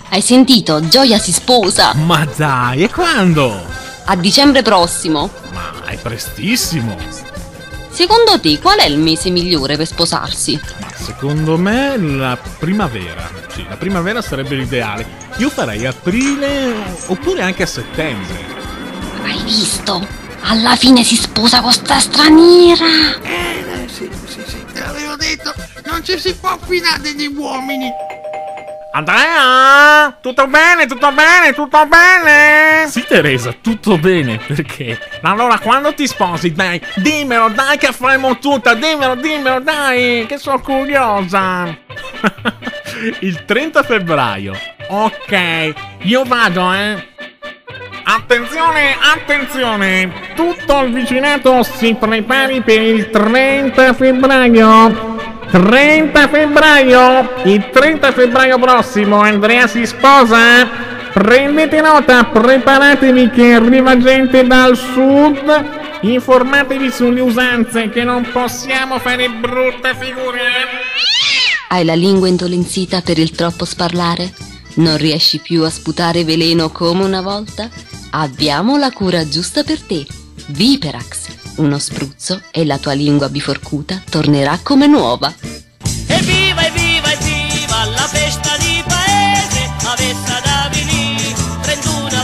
Hai sentito? Gioia si sposa! Ma dai, e quando? A dicembre prossimo. Ma è prestissimo. Secondo te qual è il mese migliore per sposarsi? Ma secondo me la primavera. Sì, la primavera sarebbe l'ideale. Io farei aprile oppure anche a settembre. Hai visto? Alla fine si sposa con sta straniera! Sì, te l'avevo detto, non ci si può fidare degli uomini. Andrea? Tutto bene, tutto bene, tutto bene? Sì, Teresa, tutto bene, perché? Allora, quando ti sposi, dai, dimmelo, dai, che faremo tutta, dimmelo, dai, che sono curiosa. Il 30 febbraio. Ok, io vado, Attenzione, tutto il vicinato si prepari per il 30 febbraio. 30 febbraio, il 30 febbraio prossimo Andrea si sposa. Prendete nota, preparatevi che arriva gente dal sud. Informatevi sulle usanze, che non possiamo fare brutte figure. Hai la lingua indolenzita per il troppo sparlare? Non riesci più a sputare veleno come una volta? Abbiamo la cura giusta per te. Viperax. Uno spruzzo e la tua lingua biforcuta tornerà come nuova. Evviva la festa di paese, a Vessa d'Avili, 31